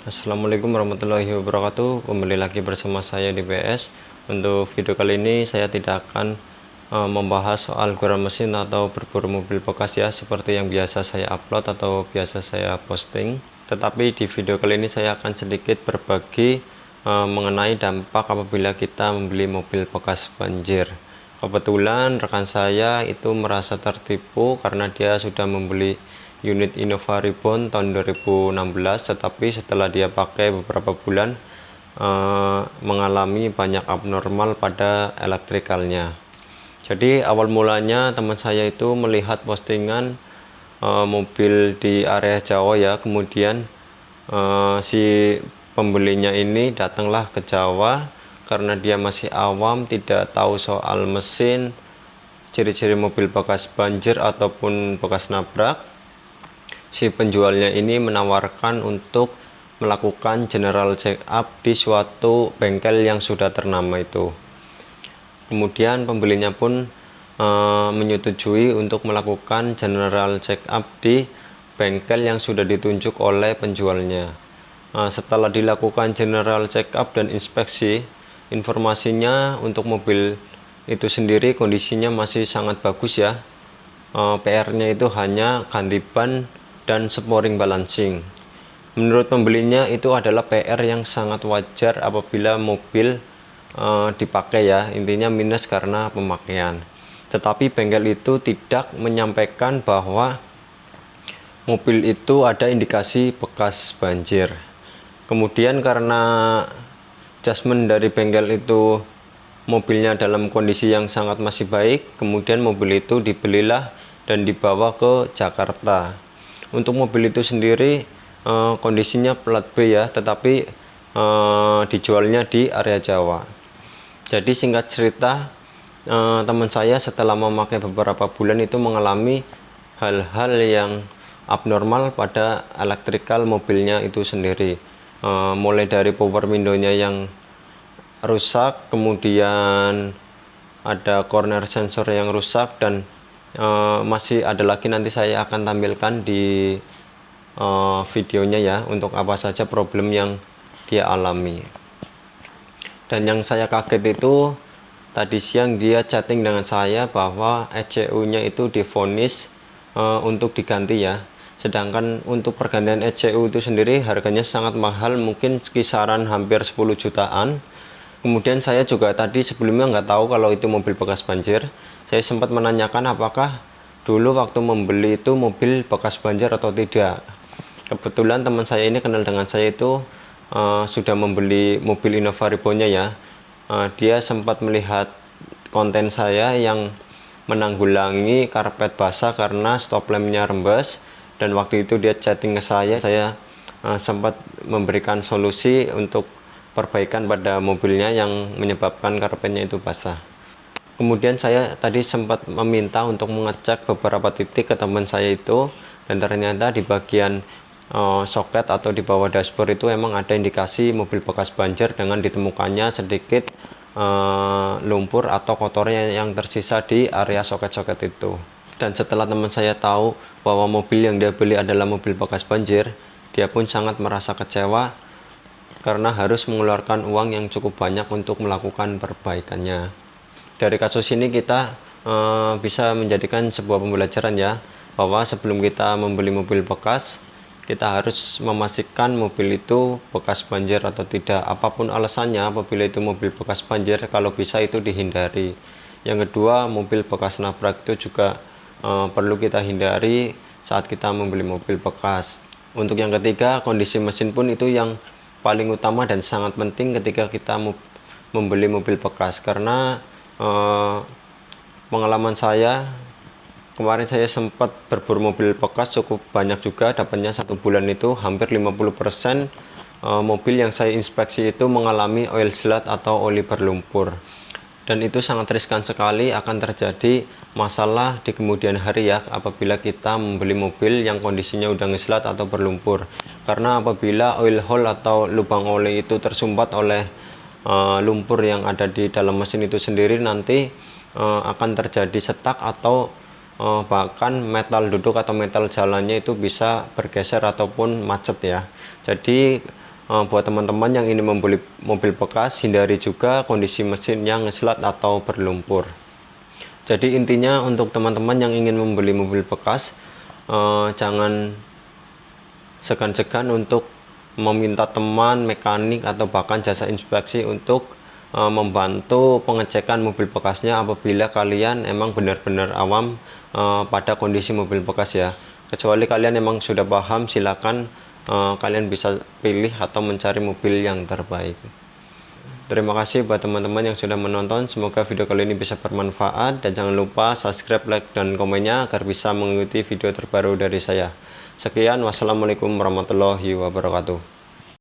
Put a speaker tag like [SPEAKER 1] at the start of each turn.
[SPEAKER 1] Assalamualaikum warahmatullahi wabarakatuh. Kembali lagi bersama saya di PS. Untuk video kali ini saya tidak akan membahas soal gear mesin atau berburu mobil bekas ya, seperti yang biasa saya upload atau biasa saya posting. Tetapi di video kali ini saya akan sedikit berbagi mengenai dampak apabila kita membeli mobil bekas banjir. Kebetulan rekan saya itu merasa tertipu karena dia sudah membeli unit Innova Reborn tahun 2016, tetapi setelah dia pakai beberapa bulan mengalami banyak abnormal pada elektrikalnya. Jadi awal mulanya teman saya itu melihat postingan mobil di area Jawa ya, kemudian si pembelinya ini datanglah ke Jawa karena dia masih awam, tidak tahu soal mesin, ciri-ciri mobil bekas banjir ataupun bekas nabrak. Si penjualnya ini menawarkan untuk melakukan general check up di suatu bengkel yang sudah ternama itu. Kemudian pembelinya pun menyetujui untuk melakukan general check up di bengkel yang sudah ditunjuk oleh penjualnya. Setelah dilakukan general check up dan inspeksi, informasinya untuk mobil itu sendiri kondisinya masih sangat bagus ya. PR-nya itu hanya ganti ban dan sporing balancing. Menurut pembelinya itu adalah PR yang sangat wajar apabila mobil dipakai ya, intinya minus karena pemakaian. Tetapi bengkel itu tidak menyampaikan bahwa mobil itu ada indikasi bekas banjir. Kemudian karena adjustment dari bengkel itu mobilnya dalam kondisi yang sangat masih baik, kemudian mobil itu dibelilah dan dibawa ke Jakarta. Untuk mobil itu sendiri kondisinya plat B ya, tetapi dijualnya di area Jawa. Jadi singkat cerita, teman saya setelah memakai beberapa bulan itu mengalami hal-hal yang abnormal pada elektrikal mobilnya itu sendiri. Mulai dari power window-nya yang rusak, kemudian ada corner sensor yang rusak, dan masih ada lagi, nanti saya akan tampilkan di videonya ya, untuk apa saja problem yang dia alami. Dan yang saya kaget itu tadi siang dia chatting dengan saya bahwa ECU nya itu divonis untuk diganti ya, sedangkan untuk pergantian ECU itu sendiri harganya sangat mahal, mungkin kisaran hampir 10 jutaan. Kemudian saya juga tadi sebelumnya nggak tahu kalau itu mobil bekas banjir. Saya sempat menanyakan apakah dulu waktu membeli itu mobil bekas banjir atau tidak. Kebetulan teman saya ini kenal dengan saya itu sudah membeli mobil Innova Reborn-nya ya. Dia sempat melihat konten saya yang menanggulangi karpet basah karena stop lampnya rembes, dan waktu itu dia chatting ke saya sempat memberikan solusi untuk perbaikan pada mobilnya yang menyebabkan karpetnya itu basah. Kemudian saya tadi sempat meminta untuk mengecek beberapa titik ke teman saya itu, dan ternyata di bagian soket atau di bawah dashboard itu emang ada indikasi mobil bekas banjir dengan ditemukannya sedikit lumpur atau kotornya yang tersisa di area soket-soket itu. Dan setelah teman saya tahu bahwa mobil yang dia beli adalah mobil bekas banjir, dia pun sangat merasa kecewa karena harus mengeluarkan uang yang cukup banyak untuk melakukan perbaikannya. Dari kasus ini kita bisa menjadikan sebuah pembelajaran ya, bahwa sebelum kita membeli mobil bekas, kita harus memastikan mobil itu bekas banjir atau tidak. Apapun alasannya, apabila itu mobil bekas banjir, kalau bisa itu dihindari. Yang kedua, mobil bekas nabrak itu juga perlu kita hindari saat kita membeli mobil bekas. Untuk yang ketiga, kondisi mesin pun itu yang paling utama dan sangat penting ketika kita membeli mobil bekas, karena pengalaman saya kemarin, saya sempat berburu mobil bekas cukup banyak juga, dapatnya 1 bulan itu hampir 50% mobil yang saya inspeksi itu mengalami oil slat atau oli berlumpur, dan itu sangat riskan sekali akan terjadi masalah di kemudian hari ya apabila kita membeli mobil yang kondisinya udah ngeslat atau berlumpur. Karena apabila oil hole atau lubang oli itu tersumbat oleh lumpur yang ada di dalam mesin itu sendiri, nanti akan terjadi setak atau bahkan metal duduk atau metal jalannya itu bisa bergeser ataupun macet ya. Jadi buat teman-teman yang ingin membeli mobil bekas, hindari juga kondisi mesin yang ngeslat atau berlumpur. Jadi intinya untuk teman-teman yang ingin membeli mobil bekas, jangan segan-segan untuk meminta teman mekanik atau bahkan jasa inspeksi untuk membantu pengecekan mobil bekasnya apabila kalian emang benar-benar awam pada kondisi mobil bekas ya. Kecuali kalian emang sudah paham, silakan kalian bisa pilih atau mencari mobil yang terbaik. Terima kasih buat teman-teman yang sudah menonton. Semoga video kali ini bisa bermanfaat, dan jangan lupa subscribe, like, dan komennya agar bisa mengikuti video terbaru dari saya. Sekian, wassalamualaikum warahmatullahi wabarakatuh.